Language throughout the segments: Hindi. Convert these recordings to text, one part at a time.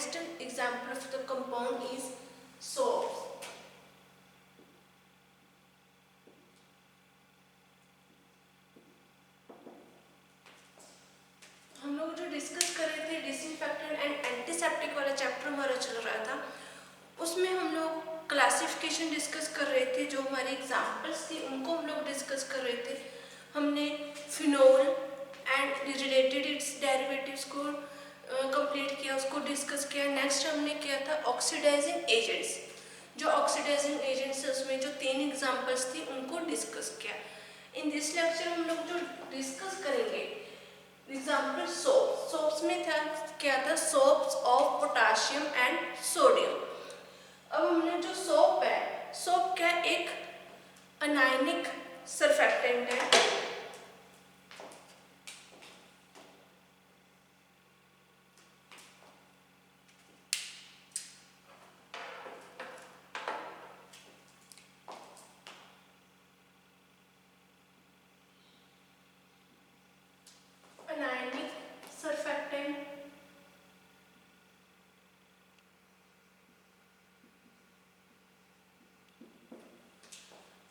next example of the compound is soaps. हम लोग जो डिस्कस कर रहे थे डिसइंफेक्टेंट एंड एंटीसेप्टिक वाला चैप्टर हमारा चल रहा था, उसमें हम लोग क्लासिफिकेशन डिस्कस कर रहे थे। जो हमारे एग्जाम्पल्स थी उनको हम लोग डिस्कस कर रहे थे। हमने phenol and related it's derivatives को कंप्लीट किया, उसको डिस्कस किया। नेक्स्ट हमने किया था ऑक्सीडाइजिंग एजेंट्स। जो ऑक्सीडाइजिंग एजेंट्स है उसमें जो 3 एग्जाम्पल्स थी उनको डिस्कस किया। इन दिस लेक्चर हम लोग जो डिस्कस करेंगे एग्जाम्पल सोप। सोप्स में था क्या था, soaps of potassium and sodium. अब हमने जो सोप है, सोप क्या एक अनायनिक सरफेक्टेंट है। अनायनिक सरफेक्टेंट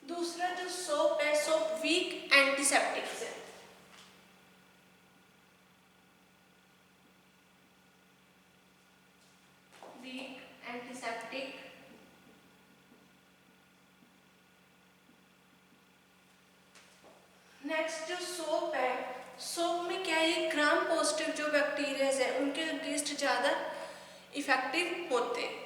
दूसरा जो सोप है, सोप वीक एंटीसेप्टिक है। Weak antiseptic. नेक्स्ट जो सोप है, सोप में क्या है, ग्राम पॉजिटिव जो बैक्टीरियाज है उनके अगेंस्ट ज्यादा इफेक्टिव होते हैं।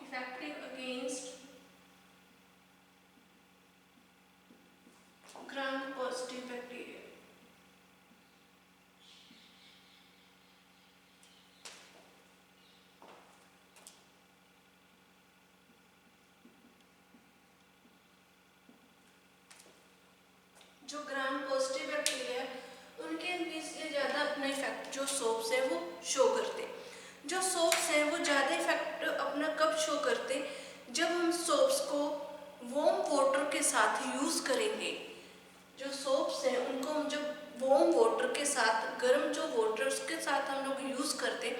Effective against gram positive bacteria. जो ग्राम पॉजिटिव बैक्टीरिया है उनके अगेंस्ट ज्यादा अपना इफेक्ट जो सोप्स है वो शो करते। जो सोप्स हैं वो ज्यादा इफेक्ट अपना कब शो करते, जब हम सोप्स को वार्म वाटर के साथ यूज करेंगे। जो सोप्स हैं उनको हम जब वार्म वाटर के साथ, गर्म जो वाटर उसके साथ हम लोग यूज करते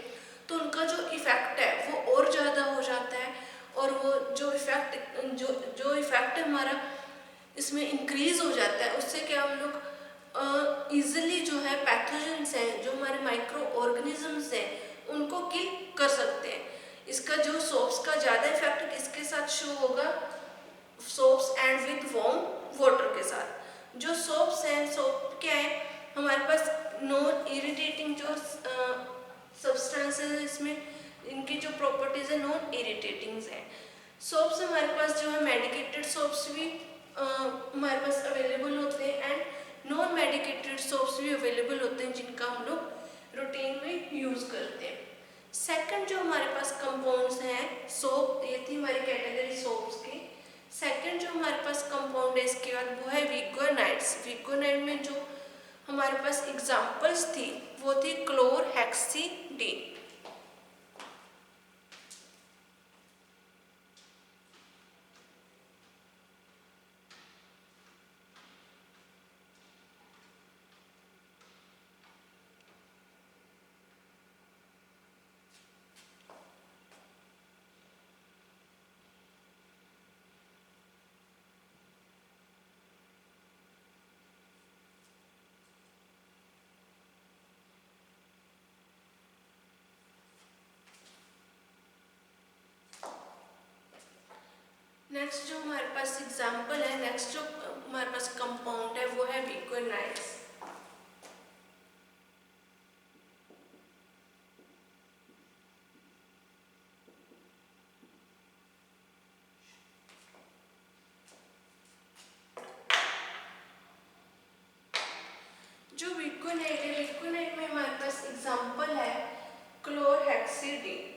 तो उनका जो इफेक्ट है वो और ज्यादा हो जाता है। और वो जो इफेक्ट हमारा इसमें इंक्रीज हो जाता है। उससे क्या हम लोग इजीली जो है पैथोजेंस हैं, जो हमारे माइक्रो ऑर्गेनिजम्स हैं उनको किल कर सकते हैं। इसका जो सोप्स का ज़्यादा इफेक्ट किसके साथ शो होगा, soaps and with warm water के साथ। जो सोप्स हैं, सोप क्या है हमारे पास नॉन इरिटेटिंग जो सब्सटेंसेस इसमें इनकी जो प्रॉपर्टीज है नॉन इरिटेटिंग है। सोप्स हमारे पास जो है मेडिकेटेड सोप्स भी हमारे पास अवेलेबल होते हैं एंड नॉन मेडिकेटेड सोप्स भी अवेलेबल होते हैं जिनका हम लोग रूटीन में यूज करते हैं। सेकंड जो हमारे पास कंपाउंड्स हैं सोप, ये थी हमारी कैटेगरी सोप्स की। सेकंड जो हमारे पास कंपाउंड है इसके बाद वो है विगोनाइड्स। विगोनाइड में जो हमारे पास एग्जांपल्स थी वो थी क्लोरहेक्सिडिन। नेक्स्ट जो हमारे पास एग्जांपल है, नेक्स्ट जो हमारे पास कंपाउंड है वो है विगोनाइड्स। जो विगोनाइड है, विगोनाइड में हमारे पास एग्जांपल है क्लोरहेक्सिडिन।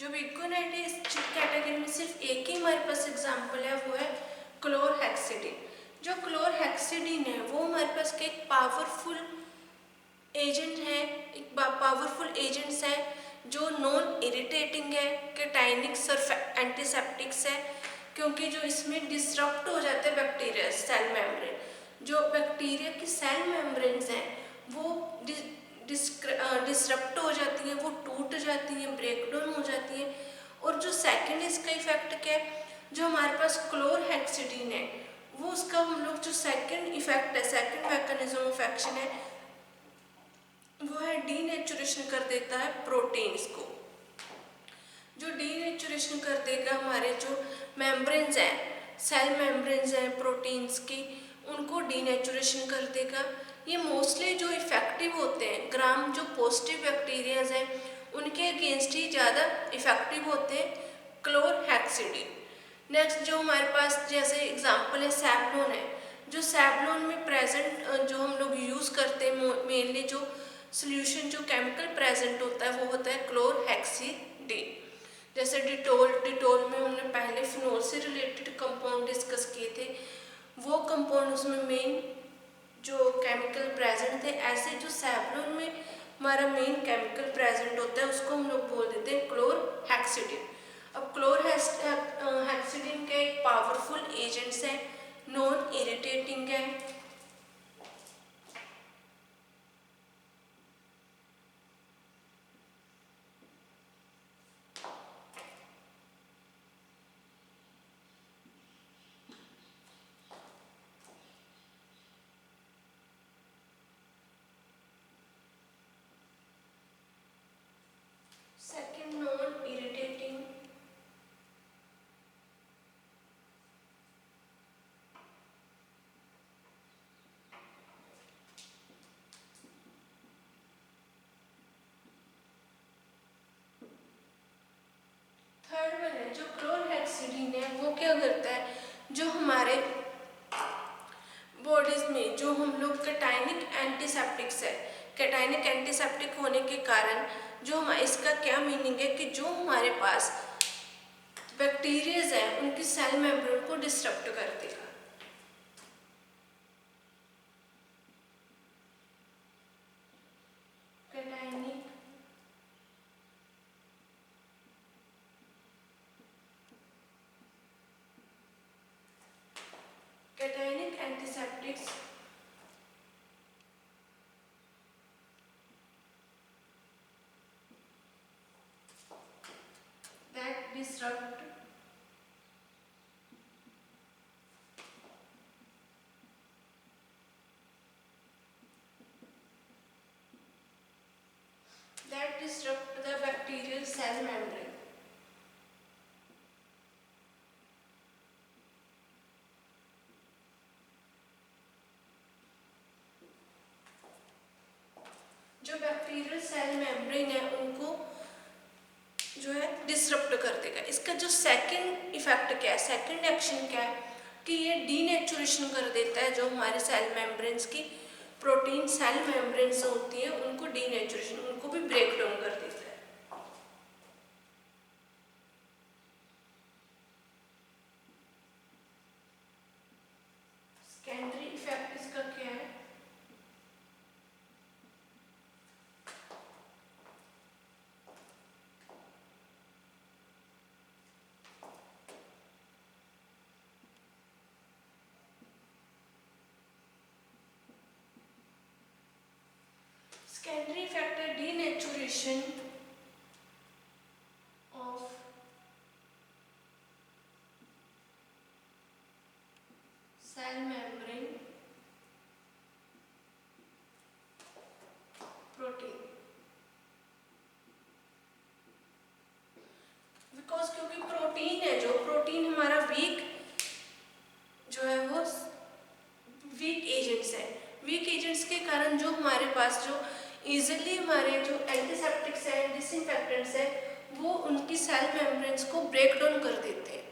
जो बिगुनाइट है, इस कैटेगरी में सिर्फ एक ही हमारे पास एग्जाम्पल है, वो है क्लोरहेक्सिडिन। जो क्लोरहेक्सिडिन है वो हमारे पास एक पावरफुल एजेंट है, एक पावरफुल एजेंट्स है जो नॉन इरिटेटिंग है, कैटाइनिक्स और एंटीसेप्टिक्स है, क्योंकि जो इसमें डिसरप्ट हो जाते हैं बैक्टीरिया सेल मेम्ब्रेन, जो बैक्टीरिया की सेल मेम्ब्रेन्स हैं वो डिसरप्ट हो जाती हैं, वो टूट जाती हैं, ब्रेक डाउन हो जाती हैं। और जो सेकंड इसका इफेक्ट क्या है, जो हमारे पास क्लोरहेक्सिडिन है वो उसका हम लोग जो सेकंड इफेक्ट है, सेकंड मैकेनिज्म ऑफ एक्शन है, वो है डीनेचुरेशन कर देता है प्रोटीन्स को। जो डीनेचुरेशन कर देगा हमारे जो मेम्ब्रेन्स हैं, सेल मेम्ब्रेन्स हैं प्रोटीन्स की, उनको डीनेचुरेशन कर देगा। ये मोस्टली जो इफेक्टिव होते हैं ग्राम जो पॉजिटिव बैक्टीरियाज हैं उनके अगेंस्ट ही ज़्यादा इफेक्टिव होते हैं क्लोरहेक्सिडिन। नेक्स्ट जो हमारे पास जैसे एग्जांपल है सैवलोन है, जो सैवलोन में प्रेजेंट जो हम लोग यूज़ करते हैं मेनली जो सोल्यूशन जो केमिकल प्रेजेंट होता है वो होता है क्लोरहेक्सिडिन। जैसे डिटोल में हमने पहले फिनोल से रिलेटेड कंपाउंड डिस्कस किए थे, वो कंपाउंड उसमें मेन जो केमिकल प्रेजेंट थे, ऐसे जो सैवलोन में हमारा मेन केमिकल प्रेजेंट होता है उसको हम लोग बोल देते हैं क्लोरहेक्सिडिन। अब क्लोरहेक्सिडिन के एक पावरफुल एजेंट्स है, नॉन इरिटेटिंग है, second non irritating, third one है जो क्लोरहेक्सिडिन है वो क्या करता है, जो हमारे बॉडीज में जो हम लोग कैटाइनिक एंटीसेप्टिक्स है, कैटाइनिक एंटीसेप्टिक होने के कारण जो हम इसका क्या मीनिंग है कि जो हमारे पास बैक्टीरियाज हैं उनकी सेल मेम्ब्रेन को डिस्टर्ब कर देगा। Cationic antiseptics that disrupt the bacterial cell membrane. जो बैक्टीरियल सेल मेम्ब्रेन है उनको जो है डिसरप्ट कर देगा। इसका जो सेकंड इफेक्ट क्या है, सेकंड एक्शन क्या है कि ये डीनेचुरेशन कर देता है जो हमारे सेल मेम्ब्रेन्स की प्रोटीन सेल मेम्ब्रेन्स होती है उनको डीनेचुरेशन, उनको भी ब्रेक डाउन कर देता है। सेकेंडरी इफेक्ट इसका क्या है, secondary factor denaturation of cell membrane protein, because क्योंकि प्रोटीन है, जो प्रोटीन हमारा वीक जो है वो वीक एजेंट्स है, वीक एजेंट्स के कारण जो हमारे पास जो इजीली हमारे जो एंटीसेप्टिक्स है, डिसइंफेक्टेंट्स है, वो उनकी सेल मेम्ब्रेन्स को ब्रेक डाउन कर देते हैं,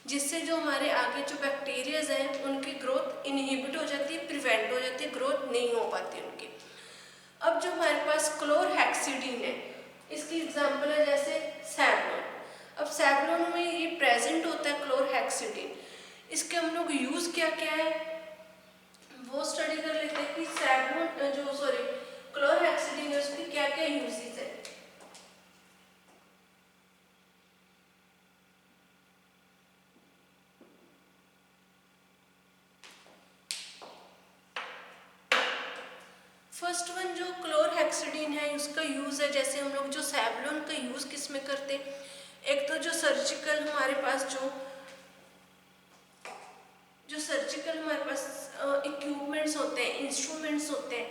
जिससे जो हमारे आगे जो बैक्टीरियाज हैं उनकी ग्रोथ इनहिबिट हो जाती है, प्रिवेंट हो जाती है, ग्रोथ नहीं हो पाती उनकी। अब जो हमारे पास क्लोरहेक्सिडिन है, इसकी एग्जांपल है जैसे सैवलोन। अब सैवलोन में ये प्रेजेंट होता है क्लोरहेक्सिडिन। इसके हम लोग यूज क्या क्या है वो स्टडी कर लेते हैं कि सैवलोन जो सॉरी क्लोरहेक्सिडिन है उसकी क्या क्या यूजेस है। फर्स्ट वन जो क्लोरहेक्सिडिन है उसका यूज है, जैसे हम लोग जो सैवलोन का यूज किस में करते हैं, एक तो जो सर्जिकल हमारे पास जो सर्जिकल हमारे पास इक्विपमेंट्स होते हैं, इंस्ट्रूमेंट्स होते हैं,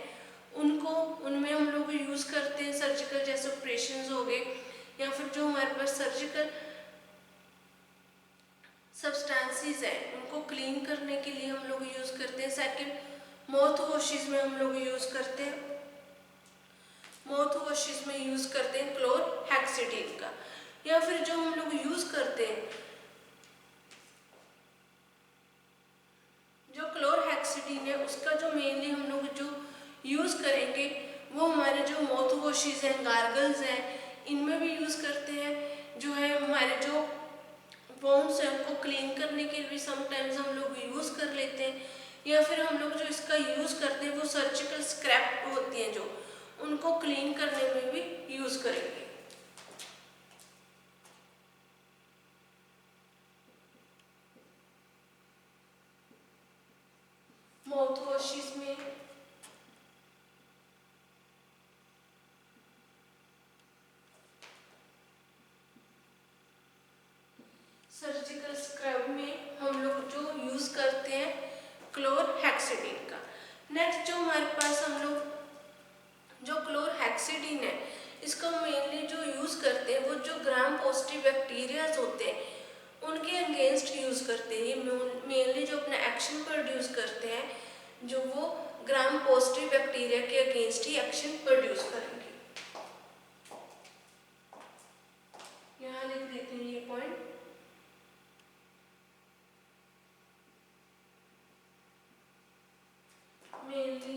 उनको उनमें हम लोग यूज करते हैं सर्जिकल, जैसे ऑपरेशंस हो गए, या फिर जो हमारे पास सर्जिकल सब्सटेंसेस है उनको क्लीन करने के लिए हम लोग यूज करते हैं। सेकंड माउथ वॉशेस में हम लोग यूज करते हैं, माउथ वॉशेस में यूज करते हैं क्लोरहेक्सिडिन का। या फिर जो हम लोग यूज करते हैं जो क्लोरहेक्सिडिन है उसका जो मेनली हम लोग जो यूज करेंगे वो हमारे जो माउथ वॉशेस हैं, गार्गल्स हैं, इनमें भी यूज करते हैं। जो है हमारे जो बोन्स है उनको क्लीन करने के लिए भी समटाइम्स हम लोग यूज कर लेते हैं। या फिर हम लोग जो इसका यूज करते हैं वो सर्जिकल स्क्रैप होती हैं जो उनको क्लीन करने में भी यूज करेंगे। माउथ वॉशेस में सर्जिकल स्क्रब में हम लोग जो यूज करते हैं क्लोरहेक्सिडिन का। नेक्स्ट जो हमारे पास हम लोग जो क्लोरहेक्सिडिन है इसका मेनली जो यूज करते हैं वो जो ग्राम पॉजिटिव बैक्टीरियाज होते हैं उनके अगेंस्ट यूज करते हैं। ये मेनली जो अपना एक्शन प्रोड्यूस करते हैं जो वो ग्राम पॉजिटिव बैक्टीरिया के अगेंस्ट ही एक्शन प्रोड्यूस करेंगे। यहाँ लिख देते हैं ये point. mainly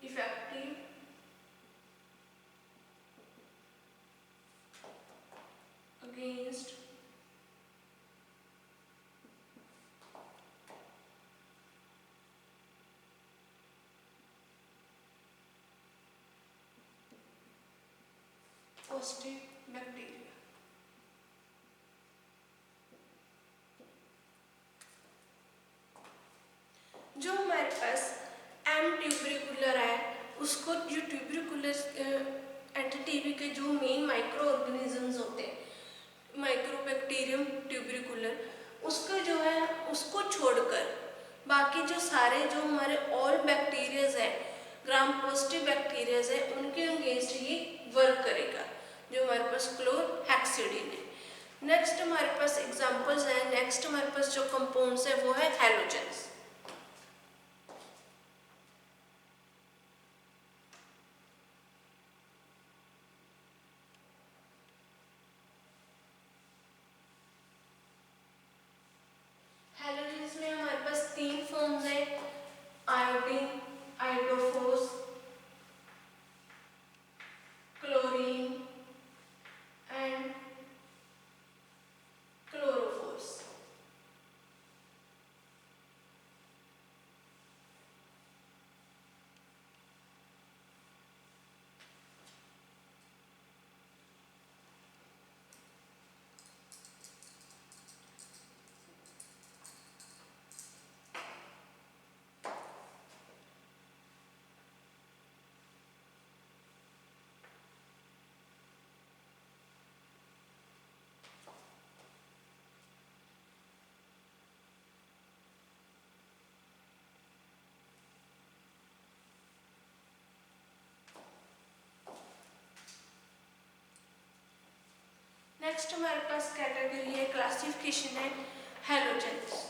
effective against positive bacteria। जो हमारे पास एम ट्यूबरिकुलर है उसको जो ट्यूबरिकुलर एंटिटी के जो मेन माइक्रो ऑर्गेनिजम्स होते हैं माइक्रोबैक्टीरियम ट्यूबरिकुलर उसका जो है उसको छोड़कर बाकी जो सारे जो हमारे ऑल बैक्टीरियाज है ग्राम पॉजिटिव बैक्टीरियाज है उनके अगेंस्ट ये वर्क करेगा जो हमारे पास क्लोरहेक्सिडिन है। नेक्स्ट हमारे पास एग्जांपल्स हैं, नेक्स्ट हमारे पास जो कंपाउंड्स है वो है हैलोजेंस। हैलोजेंस में हमारे पास तीन फॉर्म्स हैं, iodine, iodophors, chlorine and chlorophors. Next हमारे पास कैटेगरी है क्लासिफिकेशन है हैलोजेंस।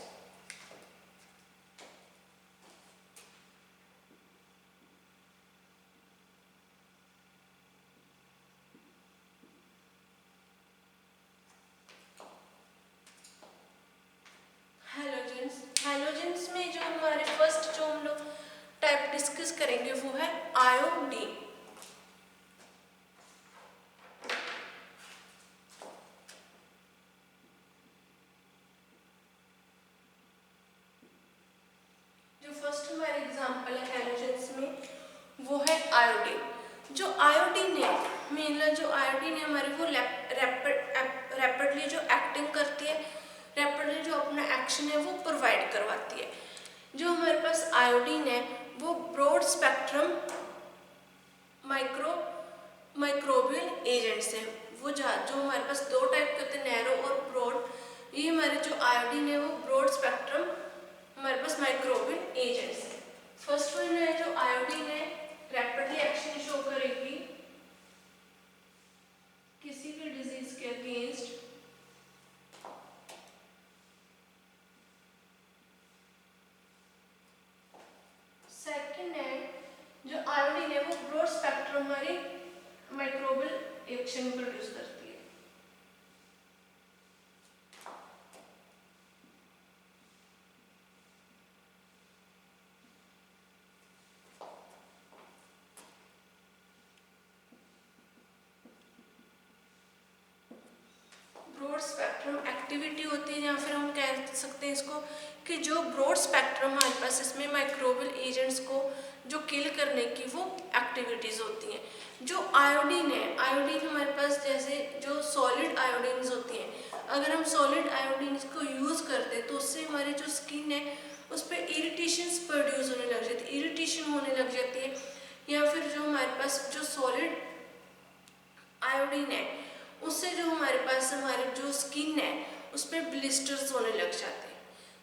हैलोजेंस में जो हमारे फर्स्ट जो हम लोग टाइप डिस्कस करेंगे वो है आयोडीन। जो आयोडीन है, मेनला जो आयोडीन है हमारी वो रैपिडली जो एक्टिंग करती है, रैपिडली जो अपना एक्शन है वो प्रोवाइड करवाती है। जो हमारे पास आयोडीन है वो ब्रॉड स्पेक्ट्रम माइक्रोबियल एजेंट्स है। वो जो हमारे पास दो टाइप के होते हैं, नैरो और ब्रॉड। ये हमारे जो आयोडीन है वो ब्रॉड स्पेक्ट्रम हमारे पास माइक्रोबियल एजेंट्स है। फर्स्ट वन है जो आयोडीन है रैपिडली एक्शन शो करेगी किसी भी डिजीज के अगेंस्ट। सेकंड है जो आयोडीन है वो ब्रॉड स्पेक्ट्रम हमारी माइक्रोबियल एक्शन प्रोड्यूस करती है। ब्रॉड स्पेक्ट्रम एक्टिविटी होती है, या फिर हम कह सकते हैं इसको कि जो ब्रॉड स्पेक्ट्रम हमारे पास इसमें माइक्रोबियल एजेंट्स को जो किल करने की वो एक्टिविटीज़ होती हैं। जो आयोडीन है, आयोडीन हमारे पास जैसे जो सॉलिड आयोडीन्स होती हैं, अगर हम सॉलिड आयोडीन्स को यूज़ करते हैं तो उससे हमारी जो स्किन है उस पर इरिटेशंस प्रोड्यूस होने लग जाती है, इरिटेशन होने लग जाती है। या फिर जो हमारे पास जो सॉलिड आयोडीन है उससे जो हमारे पास हमारी जो स्किन है उस पर ब्लिस्टर्स होने लग जाते हैं।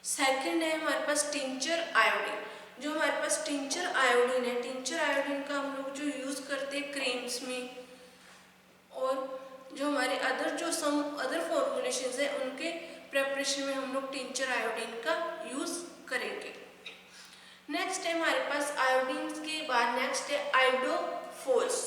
सेकंड है हमारे पास टिंचर आयोडीन। जो हमारे पास टिंचर आयोडीन है, टिंचर आयोडीन का हम लोग जो यूज़ करते हैं क्रीम्स में, और जो हमारे अदर फॉर्मुलेशंस है उनके प्रेपरेशन में हम लोग टिंचर आयोडीन का यूज़ करेंगे। नेक्स्ट है हमारे पास आयोडीन के बाद नेक्स्ट है आयोडोफोर्स।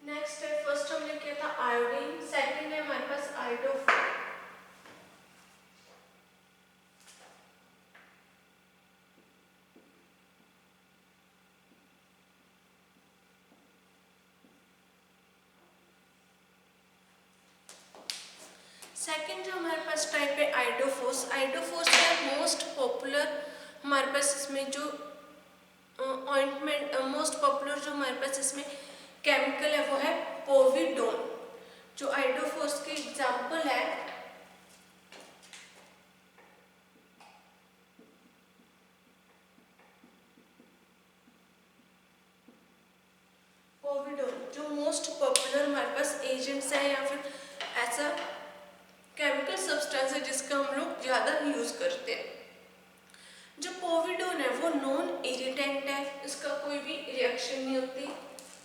नेक्स्ट है, फर्स्ट हमने किया था आयोडीन, सेकंड है हमारे पास आयोडोफोर। सेकंड जो हमारे पास टाइप है आयोडोफोर्स। आयोडोफोर्स का मोस्ट पॉपुलर हमारे पास इसमें जो ऑइंटमेंट मोस्ट पॉपुलर जो हमारे पास इसमें केमिकल है वो है पोविडोन। जो आयोडोफोर्स की एग्जांपल है पोविडोन, जो मोस्ट पॉपुलर हमारे पास एजेंट्स है या फिर ऐसा केमिकल सब्सटेंस है जिसका हम लोग ज़्यादा यूज़ करते हैं। जो पोविडोन है वो नॉन इरिटेंट है, इसका कोई भी रिएक्शन नहीं होती।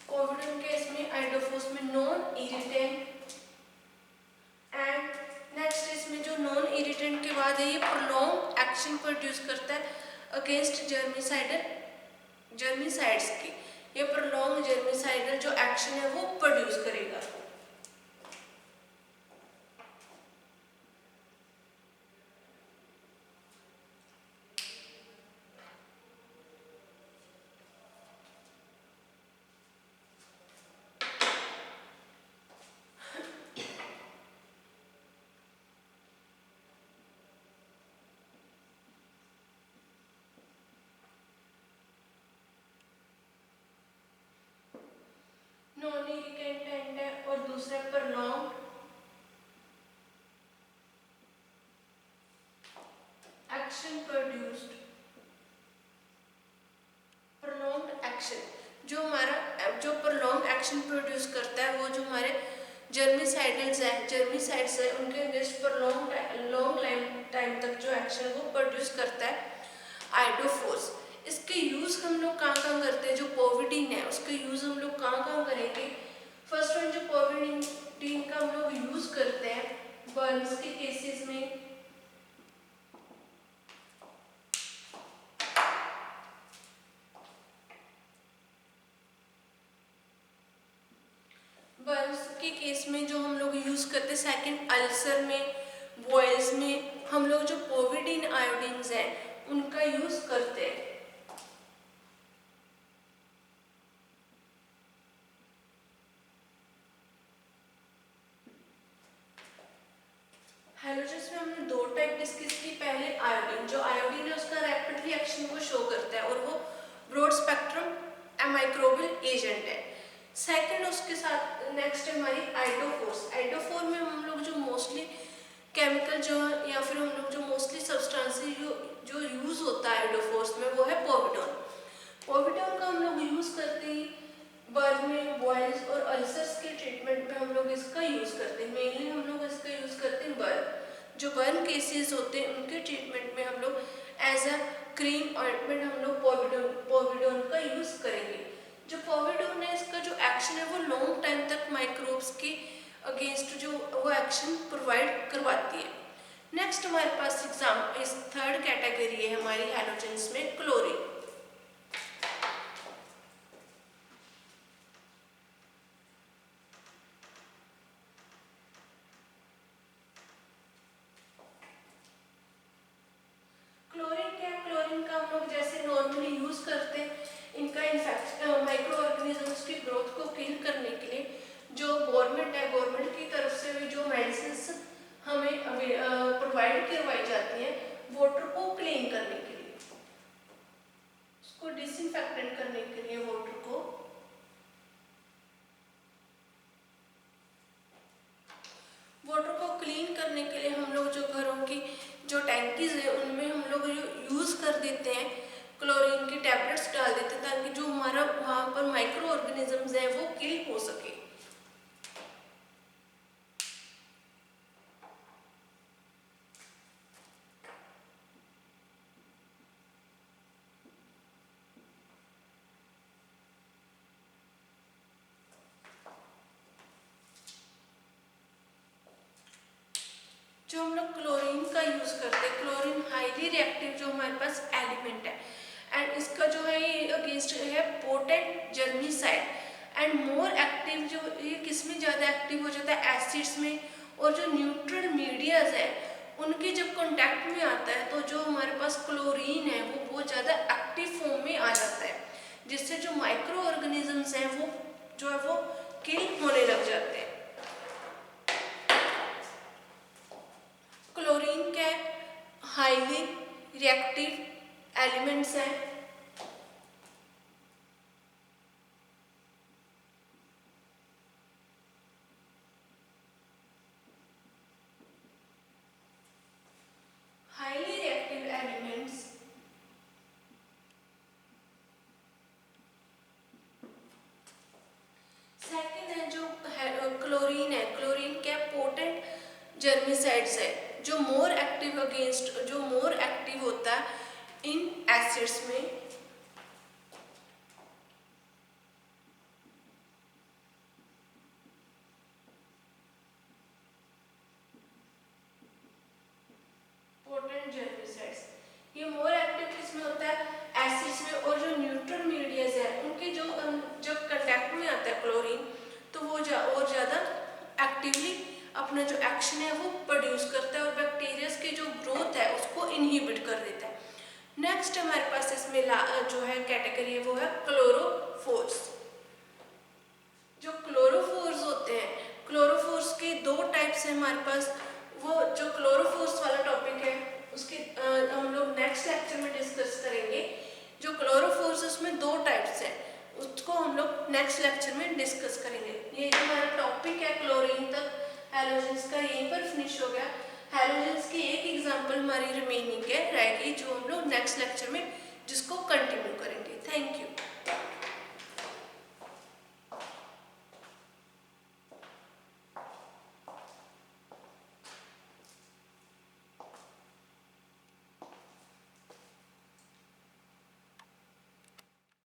पोविडोन के इसमें आयोडोफोर्स में नॉन इरिटेंट। एंड नेक्स्ट इसमें जो नॉन इरिटेंट के बाद है ये प्रोलॉन्ग एक्शन प्रोड्यूस करता है अगेंस्ट जर्मिसाइड्स की। ये प्रोलॉन्ग जर्मिसाइडल जो एक्शन है वो प्रोड्यूस करेगा। नॉन इरिटेंट है और दूसरा prolong action produced. Prolong action जो हमारा जो प्रोलॉन्ग एक्शन प्रोड्यूस करता है वो जो हमारे जर्मिसाइड्स है उनके अगेंस्ट लॉन्ग टाइम तक जो एक्शन वो प्रोड्यूस करता है आयोडोफोर्स। इसके यूज़ हम लोग कहाँ कहाँ करते हैं, जो पोविडीन है उसके यूज़ हम लोग कहाँ कहाँ करेंगे। फर्स्ट वन जो पोविडीन का हम लोग यूज़ करते हैं बर्न्स के केसेस में, बर्न्स के केस में जो हम लोग यूज़ करते हैं। सेकंड अल्सर में, बॉयल्स में हम लोग जो पोविडीन आयोडीन्स हैं उनका यूज़ करते हैं। हैलोजेंस में हमने दो टाइप डिस्कस की। पहले आयोडीन, जो आयोडीन है उसका रैपिड रिएक्शन को शो करता है और वो ब्रॉड स्पेक्ट्रम माइक्रोबियल एजेंट है। सेकंड उसके साथ नेक्स्ट है हमारी आइडोफोर्स। आइडोफोर में हम लोग जो मोस्टली केमिकल जो या फिर हम लोग जो मोस्टली सब्सटेंस जो यूज होता है आइडोफोर्स में वो है पोविडोन। पोविडोन का हम लोग यूज करते हैं बर्न में, बॉयल्स और अल्सर्स के ट्रीटमेंट में हम लोग इसका यूज करते हैं। मेनली हम लोग इसका यूज करते हैं बर्न, जो बर्न केसेस होते हैं उनके ट्रीटमेंट में हम लोग एज अ क्रीम ऑइंटमेंट हम लोग पोविडोन का यूज करेंगे। जो पोविडोन है इसका जो एक्शन है वो लॉन्ग टाइम तक माइक्रोब्स के अगेंस्ट जो वो एक्शन प्रोवाइड करवाती है। नेक्स्ट हमारे पास एग्जाम इस थर्ड कैटेगरी है हमारी हैलोजेंस में क्लोरीन। क्लोरीन क्या है? क्लोरीन का हम लोग जैसे नॉर्मली यूज करते हैं इनका इन्फेक्शन माइक्रो ऑर्गेनिजम्स की ग्रोथ को किल करने के लिए। जो गवर्नमेंट है, गवर्नमेंट की तरफ से भी जो मेडिसिन हमें प्रोवाइड करवाई जाती है वाटर को क्लीन करने के लिए, उसको डिसइंफेक्टेंट करने के लिए वाटर को क्लीन करने के लिए हम लोग जो घरों की जो टैंकीज है उनमें हम लोग यूज कर देते हैं, क्लोरीन की टैबलेट्स डाल देते हैं ताकि जो हमारा वहाँ पर माइक्रो ऑर्गेनिजम्स है वो किल हो सके। जो हम लोग क्लोरीन का यूज करते हैं, क्लोरीन हाईली रिएक्टिव जो हमारे पास एलिमेंट है एंड इसका जो है ये अगेंस्ट है पोटेंट जर्मीसाइड एंड मोर एक्टिव। जो ये किस में ज़्यादा एक्टिव हो जाता है? एसिड्स में। और जो न्यूट्रल मीडियाज है उनके जब कांटेक्ट में आता है तो जो हमारे पास क्लोरीन है वो बहुत ज़्यादा एक्टिव फॉर्म में आ जाता है, जिससे जो माइक्रो ऑर्गेनिजम्स हैं वो जो है वो किल होने लग जाते हैं। क्लोरीन के हाईली रिएक्टिव एलिमेंट्स हैं। हाईली रिएक्टिव एलिमेंट्स सेकंड है जो क्लोरीन है, क्लोरीन के पोटेंट जर्मिसाइड्स है जो मोर एक्टिव अगेंस्ट जो मोर एक्टिव होता है इन एसिड्स में। पोटेंट जर्मिसाइड्स ये मोर एक्टिव किसमें होता है? एसिड्स में। और जो न्यूट्रल मीडियाज है उनके जो जब कांटेक्ट में आता है क्लोरीन तो वो और ज़्यादा एक्टिवली अपना जो एक्शन है वो प्रोड्यूस करता है और बैक्टीरिया की जो ग्रोथ है उसको इनहिबिट कर देता है। नेक्स्ट हमारे पास इसमें जो है कैटेगरी है वो है क्लोरोफोर्स। जो क्लोरोफोर्स होते हैं, क्लोरोफोर्स के दो टाइप्स हैं हमारे पास। वो जो क्लोरोफोर्स वाला टॉपिक है उसके हम लोग नेक्स्ट लेक्चर में डिस्कस करेंगे। जो क्लोरोफोर्स उसमें दो टाइप्स हैं उसको हम लोग नेक्स्ट लेक्चर में डिस्कस करेंगे। ये जो हमारा टॉपिक है क्लोरीन तक हैलोजेंस का यहीं पर फिनिश हो गया। हैलोजेंस की एक एग्जांपल हमारी रिमेनिंग है रहेगी जो हम लोग नेक्स्ट लेक्चर में जिसको कंटिन्यू करेंगे। Thank you.